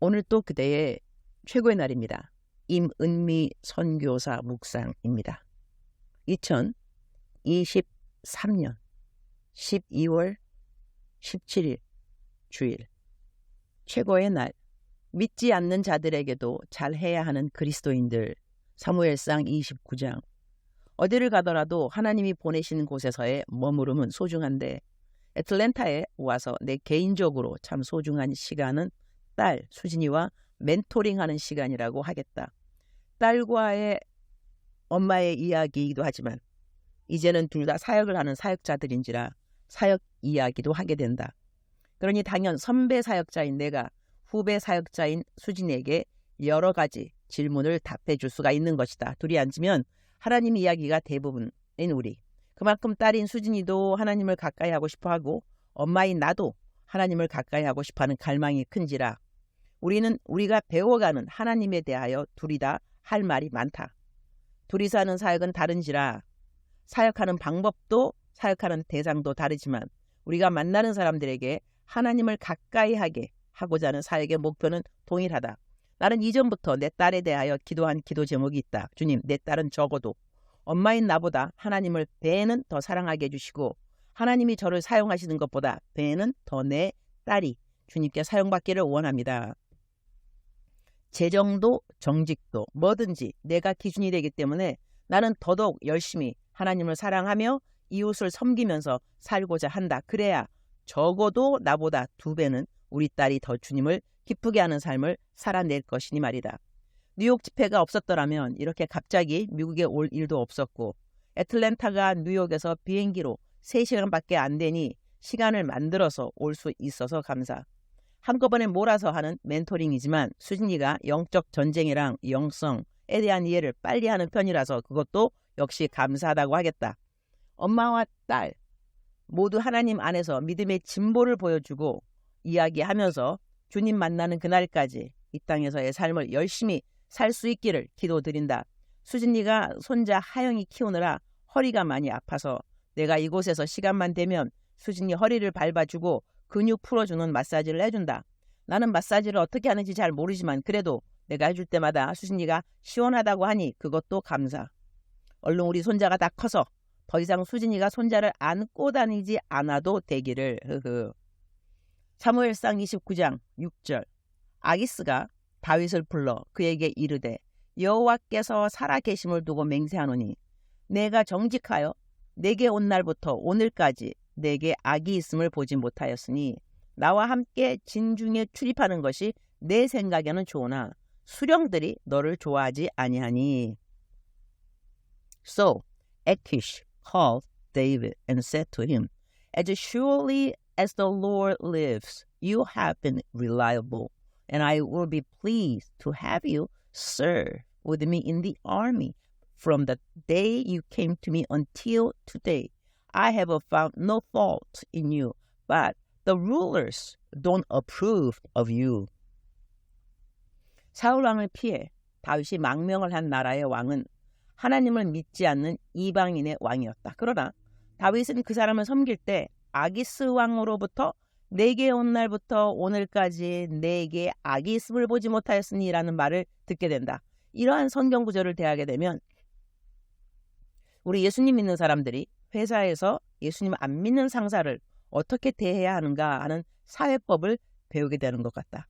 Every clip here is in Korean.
오늘 또 그대의 최고의 날입니다. 임은미 선교사 묵상입니다. 2023년 12월 17일 주일, 최고의 날, 믿지 않는 자들에게도 잘해야 하는 그리스도인들. 사무엘상 29장. 어디를 가더라도 하나님이 보내시는 곳에서의 머무름은 소중한데 애틀랜타에 와서 내 개인적으로 참 소중한 시간은 딸 수진이와 멘토링하는 시간이라고 하겠다. 딸과의 엄마의 이야기이기도 하지만 이제는 둘 다 사역을 하는 사역자들인지라 사역 이야기도 하게 된다. 그러니 당연 선배 사역자인 내가 후배 사역자인 수진에게 여러 가지 질문을 답해 줄 수가 있는 것이다. 둘이 앉으면 하나님 이야기가 대부분인 우리. 그만큼 딸인 수진이도 하나님을 가까이 하고 싶어하고 엄마인 나도 하나님을 가까이 하고 싶어하는 갈망이 큰지라 우리가 배워가는 하나님에 대하여 둘이 다 할 말이 많다. 둘이서 하는 사역은 다른지라 사역하는 방법도 사역하는 대상도 다르지만 우리가 만나는 사람들에게 하나님을 가까이 하게 하고자 하는 사역의 목표는 동일하다. 나는 이전부터 내 딸에 대하여 기도한 기도 제목이 있다. 주님, 내 딸은 적어도 엄마인 나보다 하나님을 배는 더 사랑하게 해주시고 하나님이 저를 사용하시는 것보다 배는 더 내 딸이 주님께 사용받기를 원합니다. 재정도 정직도 뭐든지 내가 기준이 되기 때문에 나는 더더욱 열심히 하나님을 사랑하며 이웃을 섬기면서 살고자 한다. 그래야 적어도 나보다 2배는 우리 딸이 더 주님을 기쁘게 하는 삶을 살아낼 것이니 말이다. 뉴욕 집회가 없었더라면 이렇게 갑자기 미국에 올 일도 없었고 애틀랜타가 뉴욕에서 비행기로 3시간밖에 안 되니 시간을 만들어서 올 수 있어서 감사. 한꺼번에 몰아서 하는 멘토링이지만 수진이가 영적 전쟁이랑 영성에 대한 이해를 빨리 하는 편이라서 그것도 역시 감사하다고 하겠다. 엄마와 딸 모두 하나님 안에서 믿음의 진보를 보여주고 이야기하면서 주님 만나는 그날까지 이 땅에서의 삶을 열심히 살 수 있기를 기도드린다. 수진이가 손자 하영이 키우느라 허리가 많이 아파서 내가 이곳에서 시간만 되면 수진이 허리를 밟아주고 근육 풀어주는 마사지를 해준다. 나는 마사지를 어떻게 하는지 잘 모르지만 그래도 내가 해줄 때마다 수진이가 시원하다고 하니 그것도 감사. 얼른 우리 손자가 다 커서 더 이상 수진이가 손자를 안고 다니지 않아도 되기를. 사무엘상 29장 6절. 아기스가 다윗을 불러 그에게 이르되 여호와께서 살아계심을 두고 맹세하노니 내가 정직하여 내게 온 날부터 오늘까지 내게 악이 있음을 보지 못하였으니 나와 함께 진중에 출입하는 것이 내 생각에는 좋으나 수령들이 너를 좋아하지 아니하니. So Achish called David and said to him, As surely as the Lord lives, you have been reliable, and I will be pleased to have you serve with me in the army. From the day you came to me until today, I have found no fault in you, but the rulers don't approve of you. 사울 왕을 피해 다윗이 망명을 한 나라의 왕은 하나님을 믿지 않는 이방인의 왕이었다. 그러나 다윗은 그 사람을 섬길 때 아기스 왕으로부터 내게 온 날부터 오늘까지 내게 악이 있음을 보지 못하였으니 라는 말을 듣게 된다. 이러한 성경 구절을 대하게 되면 우리 예수님 믿는 사람들이 회사에서 예수님 안 믿는 상사를 어떻게 대해야 하는가 하는 사회법을 배우게 되는 것 같다.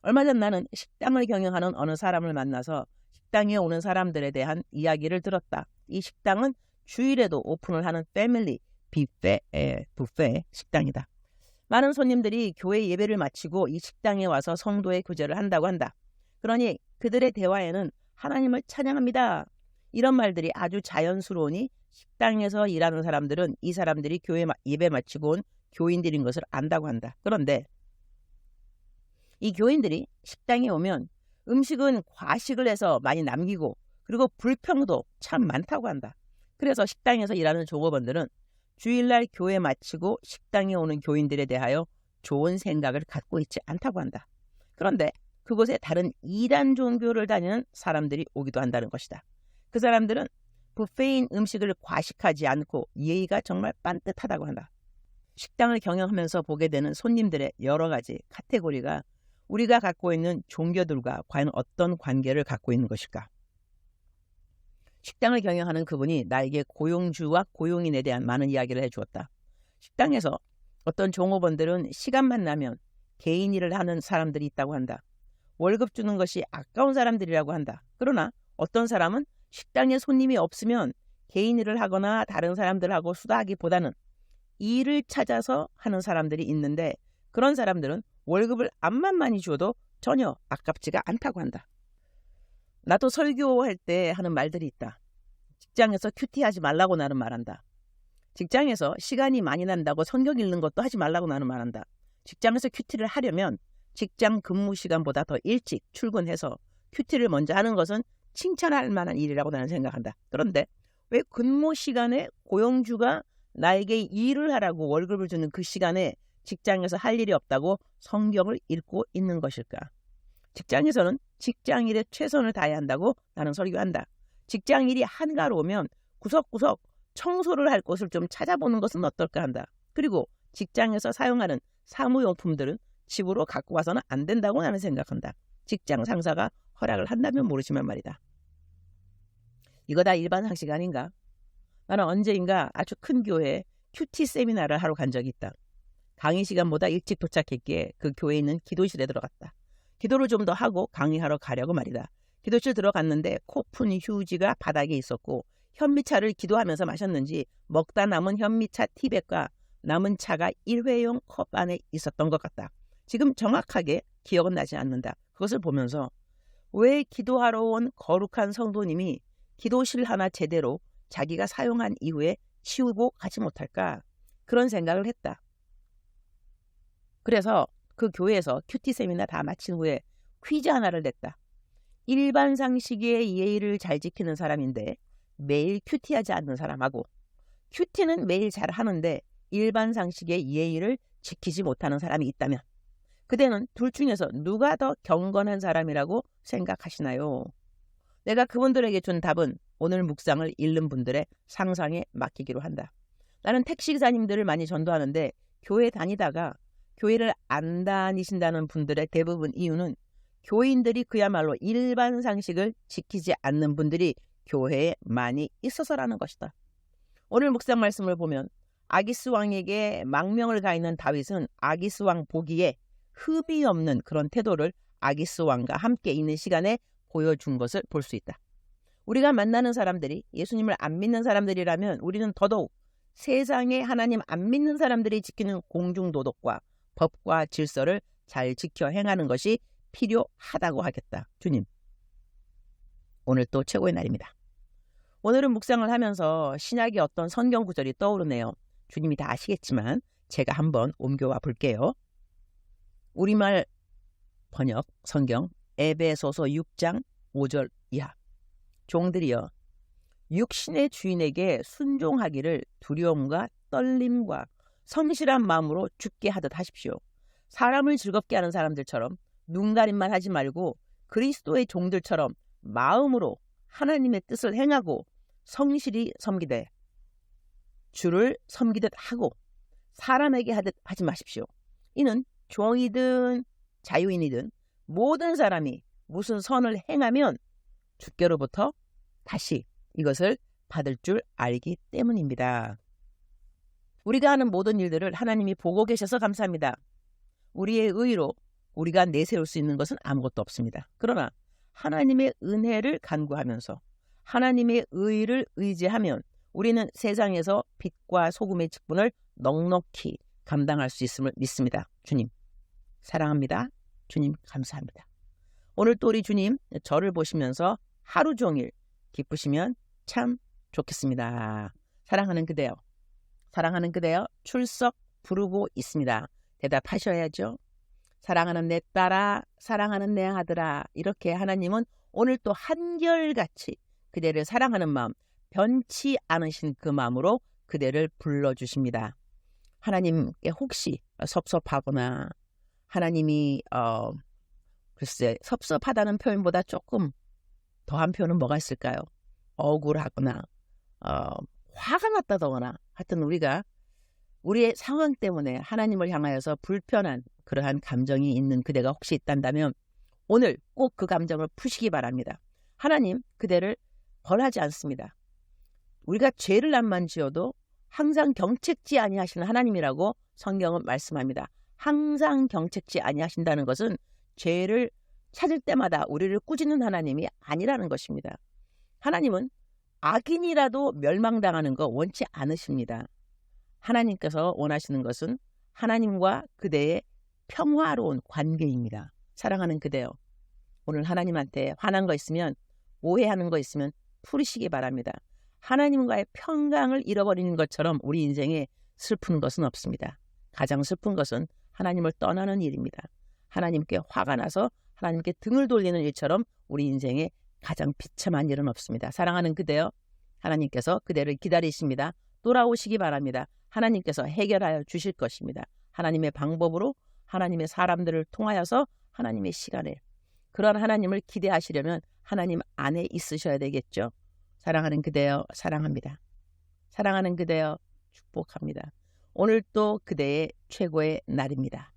얼마 전 나는 식당을 경영하는 어느 사람을 만나서 식당에 오는 사람들에 대한 이야기를 들었다. 이 식당은 주일에도 오픈을 하는 패밀리 뷔페 식당이다. 많은 손님들이 교회 예배를 마치고 이 식당에 와서 성도의 교제를 한다고 한다. 그러니 그들의 대화에는 하나님을 찬양합니다. 이런 말들이 아주 자연스러우니 식당에서 일하는 사람들은 이 사람들이 교회 예배 마치고 온 교인들인 것을 안다고 한다. 그런데 이 교인들이 식당에 오면 음식은 과식을 해서 많이 남기고 그리고 불평도 참 많다고 한다. 그래서 식당에서 일하는 종업원들은 주일날 교회 마치고 식당에 오는 교인들에 대하여 좋은 생각을 갖고 있지 않다고 한다. 그런데 그곳에 다른 이단 종교를 다니는 사람들이 오기도 한다는 것이다. 그 사람들은 뷔페인 음식을 과식하지 않고 예의가 정말 빤듯하다고 한다. 식당을 경영하면서 보게 되는 손님들의 여러 가지 카테고리가 우리가 갖고 있는 종교들과 과연 어떤 관계를 갖고 있는 것일까? 식당을 경영하는 그분이 나에게 고용주와 고용인에 대한 많은 이야기를 해주었다. 식당에서 어떤 종업원들은 시간만 나면 개인 일을 하는 사람들이 있다고 한다. 월급 주는 것이 아까운 사람들이라고 한다. 그러나 어떤 사람은 식당에 손님이 없으면 개인 일을 하거나 다른 사람들하고 수다하기보다는 일을 찾아서 하는 사람들이 있는데 그런 사람들은 월급을 암만 많이 줘도 전혀 아깝지가 않다고 한다. 나도 설교할 때 하는 말들이 있다. 직장에서 큐티하지 말라고 나는 말한다. 직장에서 시간이 많이 난다고 성경 읽는 것도 하지 말라고 나는 말한다. 직장에서 큐티를 하려면 직장 근무 시간보다 더 일찍 출근해서 큐티를 먼저 하는 것은 칭찬할 만한 일이라고 나는 생각한다. 그런데 왜 근무 시간에 고용주가 나에게 일을 하라고 월급을 주는 그 시간에 직장에서 할 일이 없다고 성경을 읽고 있는 것일까? 직장에서는 직장일에 최선을 다해야 한다고 나는 설교한다. 직장일이 한가로우면 구석구석 청소를 할 곳을 좀 찾아보는 것은 어떨까 한다. 그리고 직장에서 사용하는 사무용품들은 집으로 갖고 와서는 안 된다고 나는 생각한다. 직장 상사가 허락을 한다면 모르지만 말이다. 이거 다 일반 상식 아닌가? 나는 언제인가 아주 큰 교회에 큐티 세미나를 하러 간 적이 있다. 강의 시간보다 일찍 도착했기에 그 교회에 있는 기도실에 들어갔다. 기도를 좀 더 하고 강의하러 가려고 말이다. 기도실 들어갔는데 코푼 휴지가 바닥에 있었고 현미차를 기도하면서 마셨는지 먹다 남은 현미차 티백과 남은 차가 일회용 컵 안에 있었던 것 같다. 지금 정확하게 기억은 나지 않는다. 그것을 보면서 왜 기도하러 온 거룩한 성도님이 기도실 하나 제대로 자기가 사용한 이후에 치우고 가지 못할까? 그런 생각을 했다. 그래서 그 교회에서 큐티 세미나 다 마친 후에 퀴즈 하나를 냈다. 일반 상식의 예의를 잘 지키는 사람인데 매일 큐티하지 않는 사람하고 큐티는 매일 잘 하는데 일반 상식의 예의를 지키지 못하는 사람이 있다면 그대는 둘 중에서 누가 더 경건한 사람이라고 생각하시나요? 내가 그분들에게 준 답은 오늘 묵상을 읽는 분들의 상상에 맡기기로 한다. 나는 택시기사님들을 많이 전도하는데 교회 다니다가 교회를 안 다니신다는 분들의 대부분 이유는 교인들이 그야말로 일반 상식을 지키지 않는 분들이 교회에 많이 있어서라는 것이다. 오늘 묵상 말씀을 보면 아기스 왕에게 망명을 가 있는 다윗은 아기스 왕 보기에 흠이 없는 그런 태도를 아기스 왕과 함께 있는 시간에 보여준 것을 볼 수 있다. 우리가 만나는 사람들이 예수님을 안 믿는 사람들이라면 우리는 더더욱 세상에 하나님 안 믿는 사람들이 지키는 공중도덕과 법과 질서를 잘 지켜 행하는 것이 필요하다고 하겠다. 주님, 오늘 또 최고의 날입니다. 오늘은 묵상을 하면서 신약의 어떤 성경 구절이 떠오르네요. 주님이 다 아시겠지만 제가 한번 옮겨와 볼게요. 우리말 번역 성경 에베소서 6장 5절 이하. 종들이여 육신의 주인에게 순종하기를 두려움과 떨림과 성실한 마음으로 죽게 하듯 하십시오. 사람을 즐겁게 하는 사람들처럼 눈가림만 하지 말고 그리스도의 종들처럼 마음으로 하나님의 뜻을 행하고 성실히 섬기되 주를 섬기듯 하고 사람에게 하듯 하지 마십시오. 이는 종이든 자유인이든 모든 사람이 무슨 선을 행하면 주께로부터 다시 이것을 받을 줄 알기 때문입니다. 우리가 하는 모든 일들을 하나님이 보고 계셔서 감사합니다. 우리의 의로 우리가 내세울 수 있는 것은 아무것도 없습니다. 그러나 하나님의 은혜를 간구하면서 하나님의 의를 의지하면 우리는 세상에서 빛과 소금의 직분을 넉넉히 감당할 수 있음을 믿습니다. 주님 사랑합니다. 주님 감사합니다. 오늘 또 우리 주님 저를 보시면서 하루 종일 기쁘시면 참 좋겠습니다. 사랑하는 그대여, 사랑하는 그대여 출석 부르고 있습니다. 대답하셔야죠. 사랑하는 내 딸아, 사랑하는 내 아들아, 이렇게 하나님은 오늘 또 한결같이 그대를 사랑하는 마음, 변치 않으신 그 마음으로 그대를 불러주십니다. 하나님께 혹시 섭섭하거나 하나님이 글쎄 섭섭하다는 표현보다 조금 더한 표현은 뭐가 있을까요? 억울하거나 화가 났다거나 하여튼 우리가 우리의 상황 때문에 하나님을 향하여서 불편한 그러한 감정이 있는 그대가 혹시 있단다면 오늘 꼭 그 감정을 푸시기 바랍니다. 하나님 그대를 벌하지 않습니다. 우리가 죄를 남만 지어도 항상 경책지 아니하시는 하나님이라고 성경은 말씀합니다. 항상 경책지 아니하신다는 것은 죄를 찾을 때마다 우리를 꾸짖는 하나님이 아니라는 것입니다. 하나님은 악인이라도 멸망당하는 거 원치 않으십니다. 하나님께서 원하시는 것은 하나님과 그대의 평화로운 관계입니다. 사랑하는 그대요. 오늘 하나님한테 화난 거 있으면, 오해하는 거 있으면 풀으시기 바랍니다. 하나님과의 평강을 잃어버리는 것처럼 우리 인생에 슬픈 것은 없습니다. 가장 슬픈 것은 하나님을 떠나는 일입니다. 하나님께 화가 나서 하나님께 등을 돌리는 일처럼 우리 인생에 가장 비참한 일은 없습니다. 사랑하는 그대요. 하나님께서 그대를 기다리십니다. 돌아오시기 바랍니다. 하나님께서 해결하여 주실 것입니다. 하나님의 방법으로, 하나님의 사람들을 통하여서 하나님의 시간에, 그런 하나님을 기대하시려면 하나님 안에 있으셔야 되겠죠. 사랑하는 그대여, 사랑합니다. 사랑하는 그대여, 축복합니다. 오늘 또 그대의 최고의 날입니다.